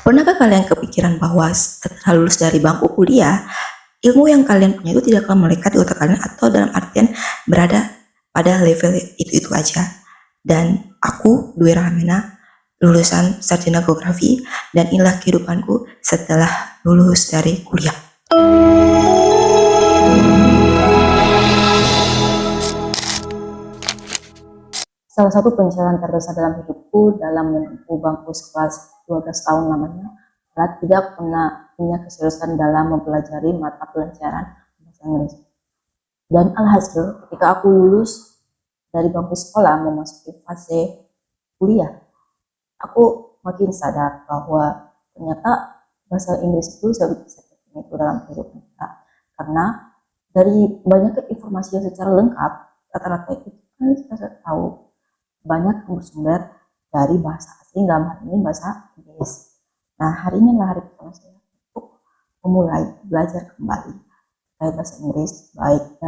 Pernahkah kalian kepikiran bahwa setelah lulus dari bangku kuliah, ilmu yang kalian punya itu tidak akan melekat di otak kalian atau dalam artian berada pada level itu-itu aja? Dan aku, Dwi Rahmina, lulusan sarjana geografi, dan inilah kehidupanku setelah lulus dari kuliah. Salah satu pencapaian terbesar dalam hidupku dalam menempuh bangku kelas 12 tahun lamanya adalah tidak pernah punya keseriusan dalam mempelajari mata pelajaran bahasa Inggris. Dan alhasil ketika aku lulus dari bangku sekolah memasuki fase kuliah, aku makin sadar bahwa ternyata bahasa Inggris itu sangat penting itu dalam kehidupan kita. Karena dari banyak informasi yang secara lengkap, rata-rata itu kan kita tahu banyak bersumber dari bahasa asing, dalam hal ini bahasa Inggris. Nah, hari ini adalah hari pertama saya untuk memulai belajar kembali bahasa Inggris, baik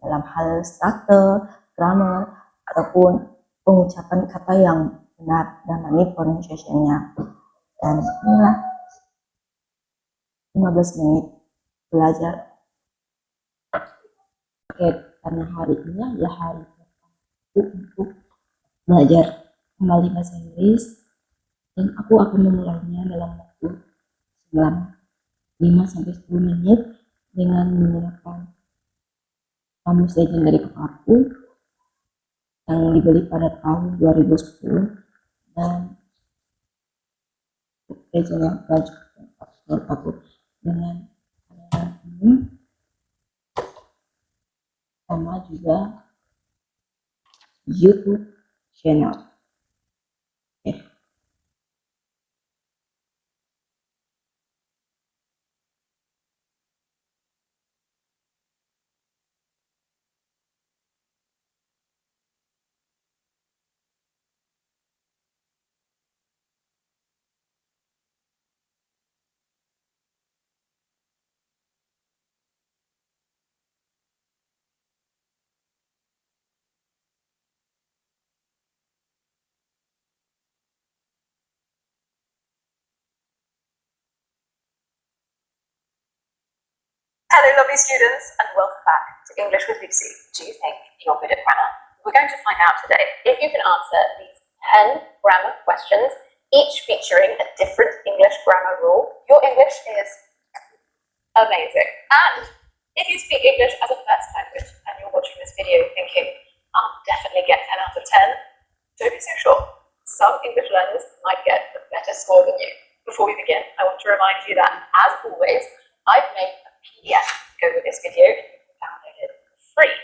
dalam hal struktur, grammar, ataupun pengucapan kata yang benar dan pronunciation-nya. Dan inilah 15 menit belajar. Karena hari ini adalah hari untuk belajar kembali bahasa Inggris, dan aku akan memulainya dalam waktu selama 5-10 menit dengan menggunakan kamus legend dari kakakku yang dibeli pada tahun 2010, dan legend yang belajar menurut aku dengan ini sama juga YouTube channel. Hello lovely students, and welcome back to English with Lucy. Do you think you're good at grammar? We're going to find out today if you can answer these 10 grammar questions, each featuring a different English grammar rule. Your English is amazing. And if you speak English as a first language and you're watching this video thinking, I'll definitely get 10 out of 10, don't be so sure. Some English learners might get a better score than you. Before we begin, I want to remind you that, as always, I've made PDF to go with this video, and you can download it for free.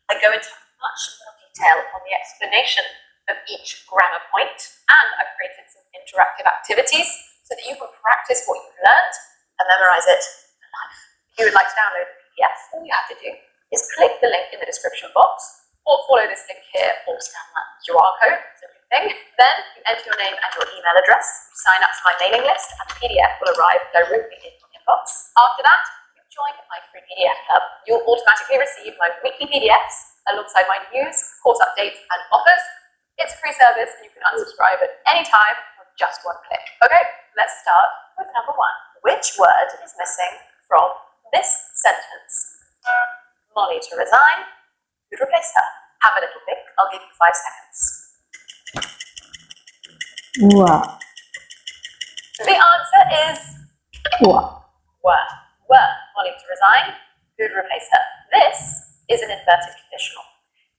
I go into much more detail on the explanation of each grammar point, and I've created some interactive activities so that you can practice what you've learned and memorize it for life. If you would like to download the PDF, all you have to do is click the link in the description box, or follow this link here, or scan that QR code, it's a good thing. Then you enter your name and your email address, you sign up to my mailing list, and the PDF will arrive directly in your inbox. After that, join my free PDF club. You'll automatically receive my weekly PDFs alongside my news, course updates, and offers. It's a free service, and you can unsubscribe at any time with just one click. Okay, let's start with number 1. Which word is missing from this sentence? Molly to resign. Who'd replace her? Have a little think. I'll give you 5 seconds. Wow. The answer is Wow. were Molly to resign, who'd replace her. This is an inverted conditional.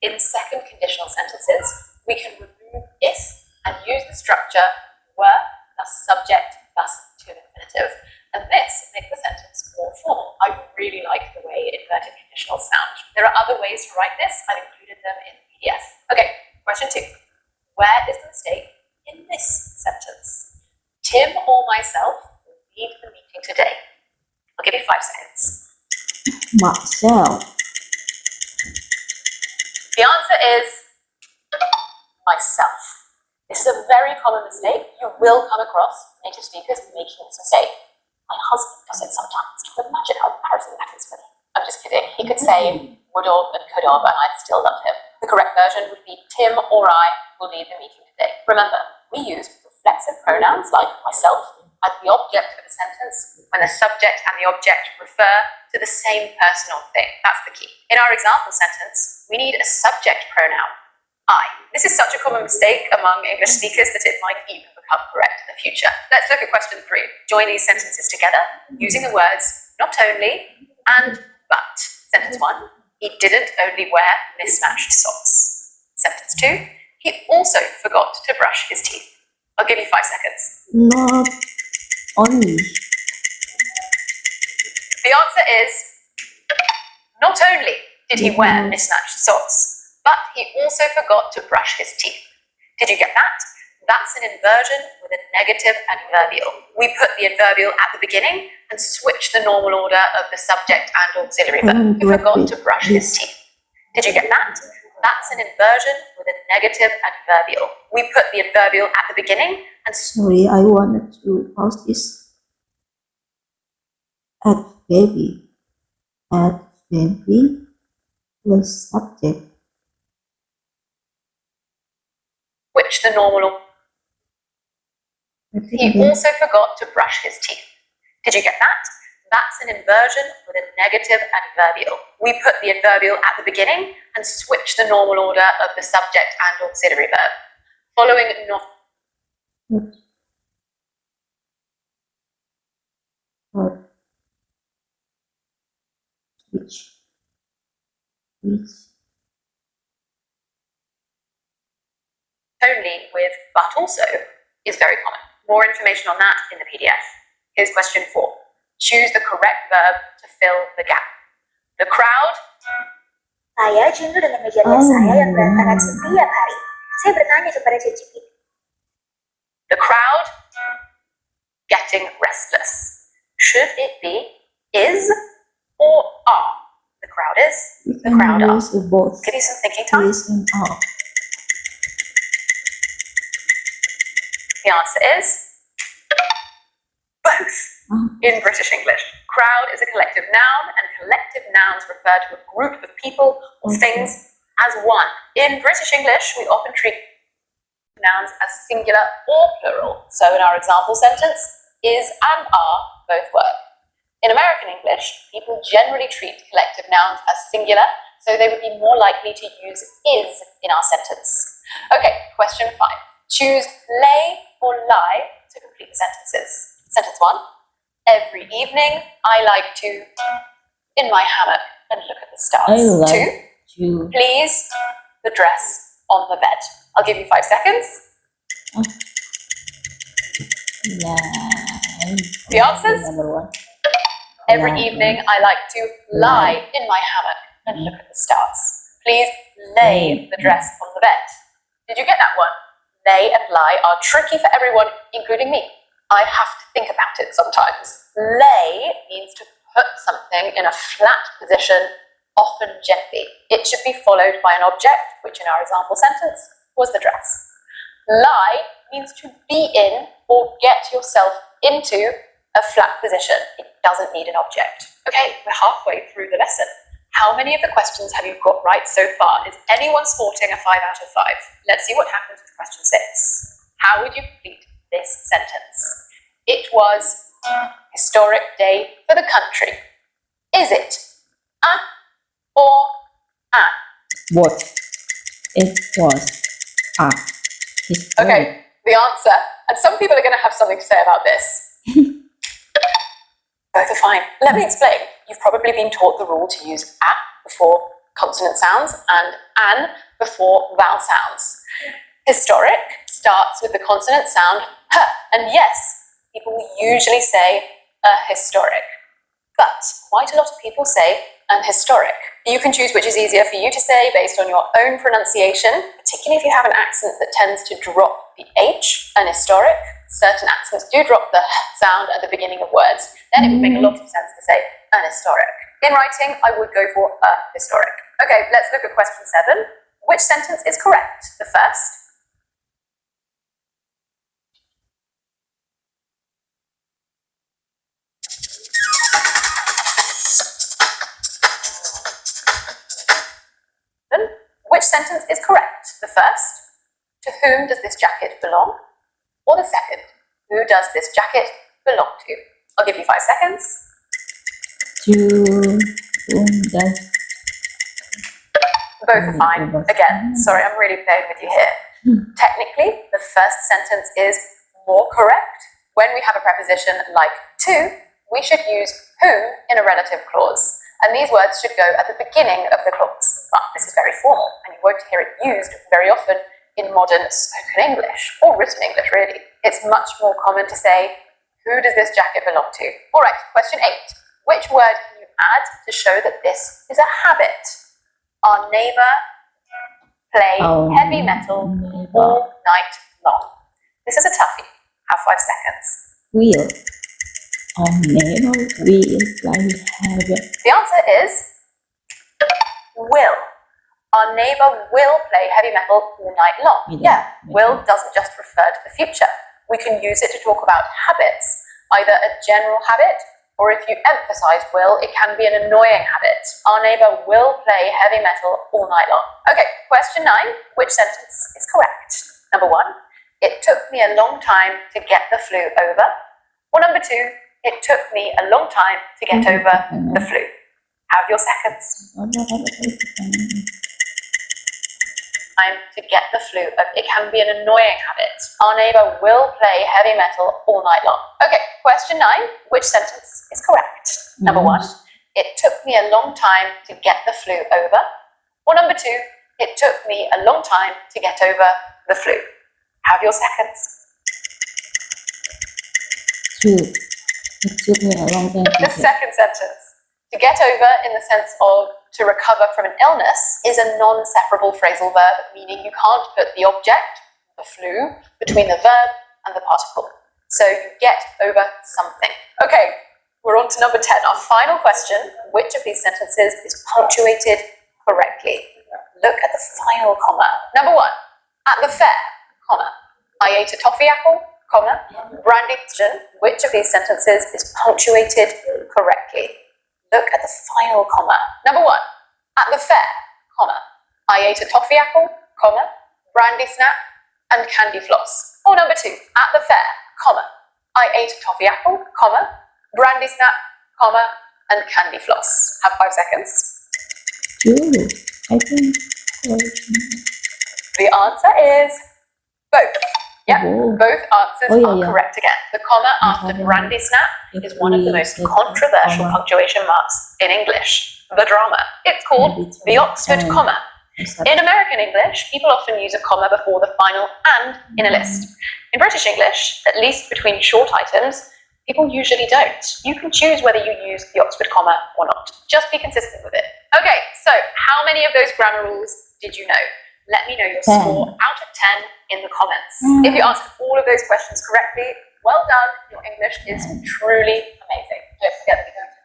In second conditional sentences, we can remove if and use the structure were plus subject plus to infinitive. And this makes the sentence more formal. I really like the way inverted conditionals sound. There are other ways to write this. I've included them in the PDF. Okay, question 2. Where is the mistake in this sentence? Tim or myself will lead the meeting today. I'll give you 5 seconds. Myself. The answer is myself. This is a very common mistake you will come across native speakers making this mistake. My husband does it sometimes. Imagine how embarrassing that is for me. I'm just kidding. He could say would have and could have, and I'd still love him. The correct version would be Tim or I will lead the meeting today. Remember, we use reflexive pronouns like myself as sentence when the subject and the object refer to the same person or thing. That's the key. In our example sentence, we need a subject pronoun, I. This is such a common mistake among English speakers that it might even become correct in the future. Let's look at question 3. Join these sentences together using the words not only and but. Sentence 1, he didn't only wear mismatched socks. Sentence 2, he also forgot to brush his teeth. I'll give you 5 seconds. Not only. The answer is, not only did he wear mismatched socks, but he also forgot to brush his teeth. Did you get that? That's an inversion with a negative adverbial. We put the adverbial at the beginning and switch the normal order of the subject and auxiliary verb. He forgot to brush his teeth. Did you get that? That's an inversion with a negative adverbial. We put the adverbial at the beginning and Sorry, I wanted to pause this. At baby. At baby plus subject. switch the normal order. He also forgot to brush his teeth. Did you get that? That's an inversion with a negative adverbial. We put the adverbial at the beginning and switch the normal order of the subject and auxiliary verb. Following not. Which Only with but also is very common. More information on that in the PDF. Here's question 4. Choose the correct verb to fill the gap. The crowd. Saya jenuh dengan meja rias saya yang berantakan setiap hari. Saya bertanya kepada ChatGPT. The crowd getting restless. Should it be is or are? The crowd is. The crowd are. Both. Give you some thinking time. Is and are. The answer is both. In British English, crowd is a collective noun, and collective nouns refer to a group of people or things as one. In British English, we often treat nouns as singular or plural. So in our example sentence, is and are both work. In American English, people generally treat collective nouns as singular, so they would be more likely to use is in our sentence. Okay, question 5. Choose lay or lie to complete the sentences. Sentence 1. Every evening, I like to in my hammock and look at the stars. I like 2. to Please the dress on the bed. I'll give you 5 seconds. lie. The answers? Number 1. Every Lie. evening, I like to lie in my hammock and look at the stars. Please lay the dress on the bed. Did you get that one? Lay and lie are tricky for everyone, including me. I have to think about it sometimes. Lay means to put something in a flat position, often gently. It should be followed by an object, which in our example sentence was the dress. Lie means to be in or get yourself into a flat position. It doesn't need an object. Okay, we're halfway through the lesson. How many of the questions have you got right so far? Is anyone sporting a 5 out of 5? Let's see what happens with question 6. How would you complete this sentence? It was a historic day for the country. Is it a or an? What? It was a historic. Okay, the answer. And some people are going to have something to say about this. Both are fine. Let me explain. You've probably been taught the rule to use a before consonant sounds and an before vowel sounds. Historic starts with the consonant sound h, and yes, people usually say a historic, but quite a lot of people say an historic. You can choose which is easier for you to say based on your own pronunciation, particularly if you have an accent that tends to drop the H, an historic. Certain accents do drop the sound at the beginning of words. Then it would make a lot of sense to say an historic. In writing, I would go for a historic. Okay, let's look at question 7. Which sentence is correct? The first. Which sentence is correct? The first, to whom does this jacket belong? Or the second, who does this jacket belong to? I'll give you 5 seconds. Both are fine. Again, sorry, I'm really playing with you here. Technically, the first sentence is more correct. When we have a preposition like to, we should use whom in a relative clause. And these words should go at the beginning of the clause. But this is very formal, and you won't hear it used very often in modern spoken English, or written English, really. It's much more common to say, who does this jacket belong to? All right, question 8. Which word can you add to show that this is a habit? Our neighbor play heavy metal all night long. This is a toughie. Have 5 seconds. Will. Our neighbor will play heavy. The answer is will. Our neighbor will play heavy metal all night long. Yeah, will doesn't just refer to the future. We can use it to talk about habits, either a general habit, or if you emphasize will, it can be an annoying habit. Our neighbor will play heavy metal all night long. Okay, question 9. Which sentence is correct? Number 1, it took me a long time to get the flu over. Or number 2, it took me a long time to get over the flu. Have your seconds. Time to get the flu. It can be an annoying habit. Our neighbor will play heavy metal all night long. Okay, question 9. Which sentence is correct? Number 1, it took me a long time to get the flu over. Or number 2, it took me a long time to get over the flu. Have your seconds. 2. It took me a long time The second sentence, to get over in the sense of to recover from an illness, is a non-separable phrasal verb, meaning you can't put the object, the flu, between the verb and the particle. So you get over something. Okay, we're on to number 10. Our final question, which of these sentences is punctuated correctly? Look at the final comma. Number 1, at the fair, comma, I ate a toffee apple, comma, brandy. Which of these sentences is punctuated correctly? Look at the final comma. Number 1, at the fair, comma, I ate a toffee apple, comma, brandy snap, and candy floss. Or number 2, at the fair, comma, I ate a toffee apple, comma, brandy snap, comma, and candy floss. Have 5 seconds. 2. I think. The answer is both. Yeah, both answers are correct again. The comma after brandy snap is one of the most controversial punctuation marks in English, the drama. It's called the Oxford comma. In American English, people often use a comma before the final and in a list. In British English, at least between short items, people usually don't. You can choose whether you use the Oxford comma or not. Just be consistent with it. Okay, so how many of those grammar rules did you know? Let me know your score out of 10 in the comments. If you answered all of those questions correctly, well done. Your English is truly amazing. Don't forget that you're going to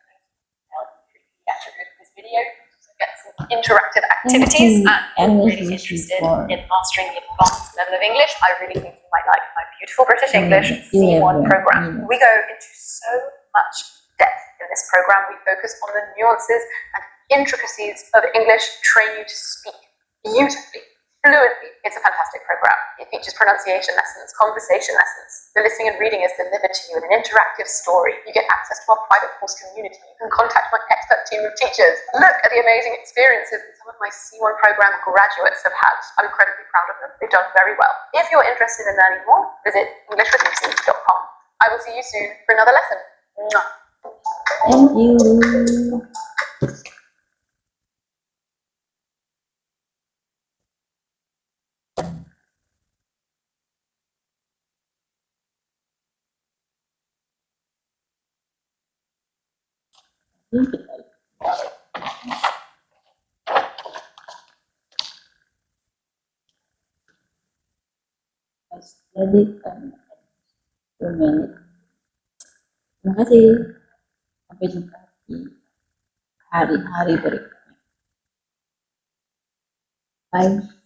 get a good this video, so get some interactive activities, and you're really interested in mastering the advanced level of English, I really think you might like my beautiful British English C1 program. We go into so much depth in this program. We focus on the nuances and intricacies of English, train you to speak beautifully, fluently. It's a fantastic program. It features pronunciation lessons, conversation lessons. The listening and reading is delivered to you in an interactive story. You get access to our private course community. You can contact my expert team of teachers. Look at the amazing experiences that some of my C1 program graduates have had. I'm incredibly proud of them. They've done very well. If you're interested in learning more, visit englishwithlucy.com. I will see you soon for another lesson. Mwah. Thank you. Jadi kan 2 menit. Terima kasih. Sampai jumpa di hari-hari berikutnya. Bye.